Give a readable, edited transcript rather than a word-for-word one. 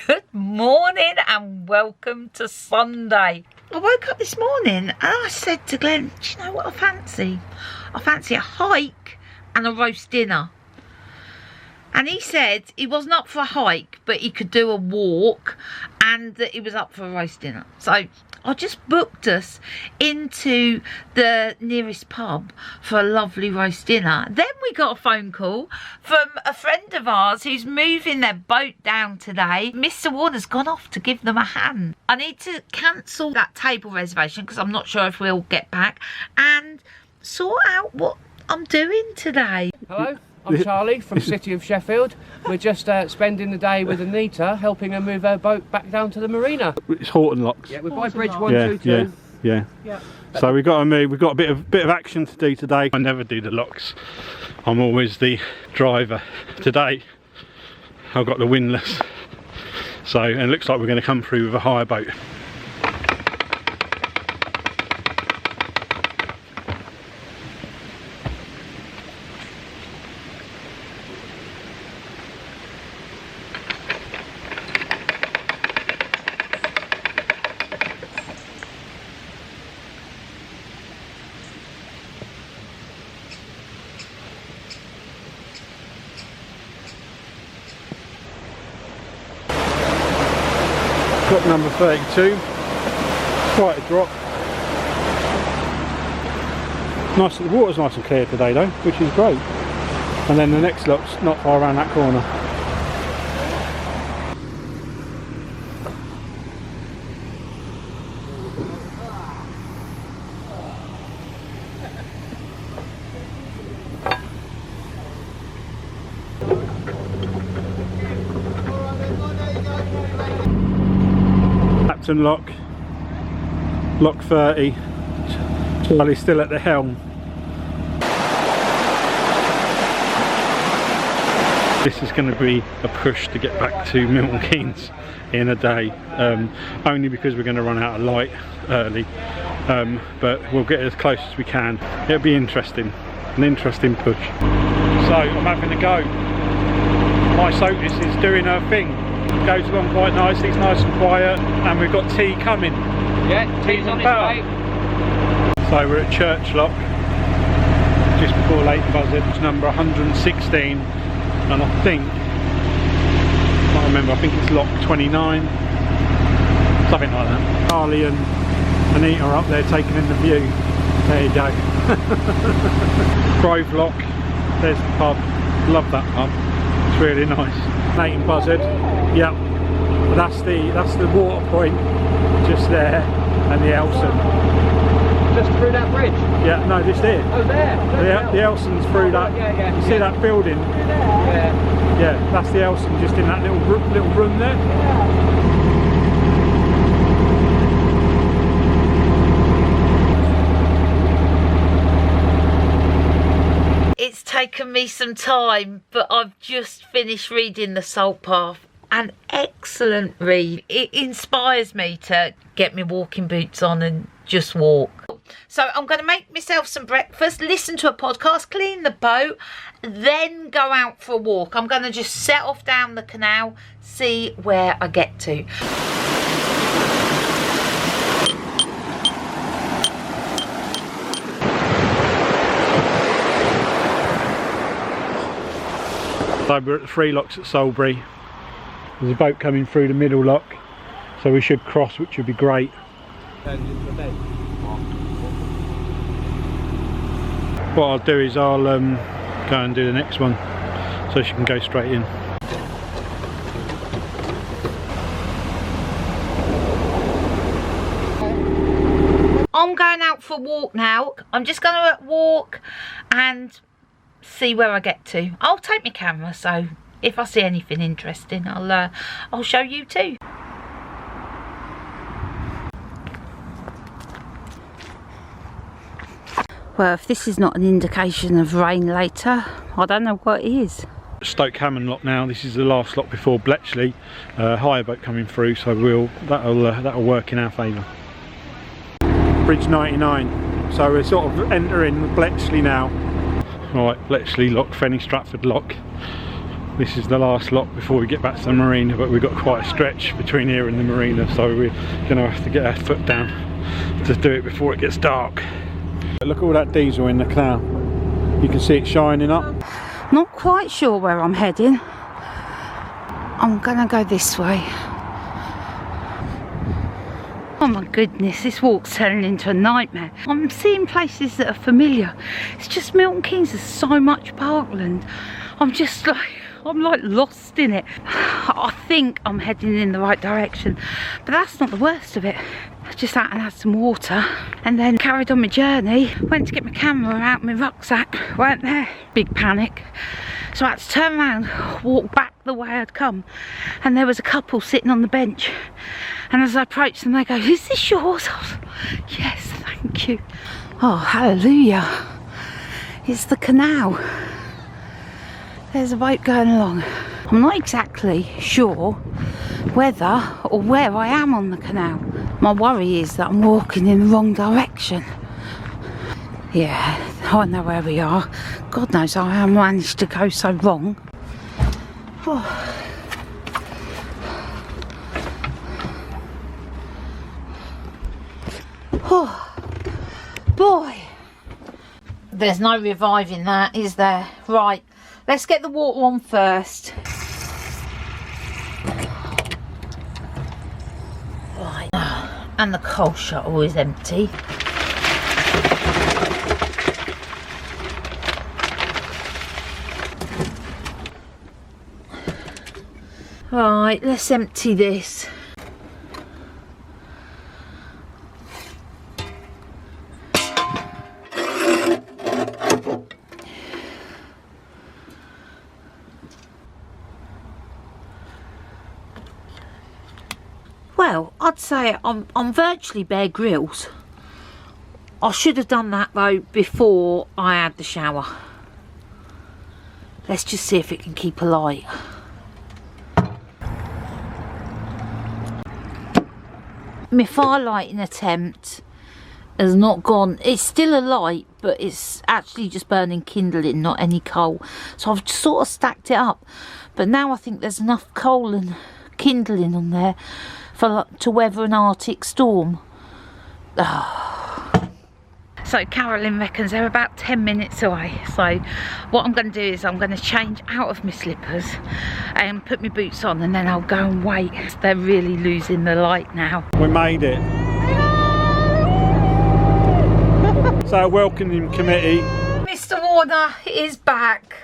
Good morning and welcome to Sunday. I woke up this morning and I said to Glenn, do you know what I fancy? I fancy a hike and a roast dinner. And he said he wasn't up for a hike, but he could do a walk and that he was up for a roast dinner. So I just booked us into the nearest pub for a lovely roast dinner. Then we got a phone call from a friend of ours who's moving their boat down today. Mr. Warner's gone off to give them a hand. I need to cancel that table reservation because I'm not sure if we'll get back and sort out what I'm doing today. Hello, I'm Charlie from City of Sheffield. We're just spending the day with Anita, helping her move her boat back down to the marina. It's Horton locks. Yeah, we're by Bridge 122. Yeah. So we've got to move. We've got a bit of action to do today. I never do the locks. I'm always the driver. Today I've got the windlass. So and it looks like we're going to come through with a hire boat. Drop number 32, quite a drop. Nice, the water's nice and clear today though, which is great. And then the next lock's not far around that corner. Lock 30. Charlie's still at the helm. This is going to be a push to get back to Milton Keynes in a day, only because we're going to run out of light early, but we'll get as close as we can. It'll be interesting, an interesting push. So I'm having a go. My Sotis is doing her thing. Goes along quite nicely, it's nice and quiet, and we've got tea coming. Yeah, tea's on its way. So we're at Church Lock, just before Leighton Buzzard. It's number 116, and I think, I can't remember, I think it's lock 29, something like that. Charlie and Anita are up there taking in the view. There you go. Grove Lock, there's the pub, love that pub, it's really nice. Leighton Buzzard, yep, that's the water point just there, and the Elson. Just through that bridge? Yeah, no, just here. Oh, there? The Elson's through that, you see that building? Yeah. Yeah, that's the Elson, just in that little room there. It's taken me some time, but I've just finished reading The Salt Path. An excellent read. It inspires me to get my walking boots on and just walk. So I'm going to make myself some breakfast, listen to a podcast, clean the boat, then go out for a walk. I'm going to just set off down the canal, see where I get to. So we're at the 3 locks at Salisbury. There's a boat coming through the middle lock, so we should cross, which would be great. What I'll do is I'll go and do the next one, so she can go straight in. I'm going out for a walk now. I'm just going to walk and see where I get to. I'll take my camera, so if I see anything interesting, I'll show you too. Well, if this is not an indication of rain later, I don't know what is. Stoke Hammond lock now. This is the last lock before Bletchley. Hire boat coming through, so that'll work in our favour. Bridge 99. So we're sort of entering Bletchley now. Right, Bletchley lock, Fenny Stratford lock. This is the last lot before we get back to the marina, but we've got quite a stretch between here and the marina, so we're going to have to get our foot down to do it before it gets dark. Look at all that diesel in the canal. You can see it shining up. Not quite sure where I'm heading. I'm gonna go this way. Oh my goodness, this walk's turning into a nightmare. I'm seeing places that are familiar. It's just Milton Keynes is so much parkland. I'm like lost in it. I think I'm heading in the right direction, but that's not the worst of it. I just out and had some water and then carried on my journey. Went to get my camera out, my rucksack weren't there. Big panic. So I had to turn around, walk back the way I'd come, and there was a couple sitting on the bench. And as I approached them, they go, "Is this yours?" I was like, "Yes, thank you." Oh, hallelujah. It's the canal. There's a boat going along. I'm not exactly sure whether or where I am on the canal. My worry is that I'm walking in the wrong direction. Yeah, I know where we are. God knows how I managed to go so wrong. Oh. Oh, boy. There's no reviving that, is there? Right, let's get the water on first. Right, and the coal shuttle is empty. Right, let's empty this. Well, I'd say I'm virtually Bear Grylls. I should have done that though before I had the shower. Let's just see if it can keep alight. My fire lighting attempt has not gone. It's still alight, but it's actually just burning kindling, not any coal. So I've sort of stacked it up, but now I think there's enough coal and kindling on there to weather an Arctic storm. So Carolyn reckons they're about 10 minutes away. So what I'm going to do is I'm going to change out of my slippers and put my boots on, and then I'll go and wait. They're really losing the light now. We made it. So welcoming committee. Mr. Warner is back.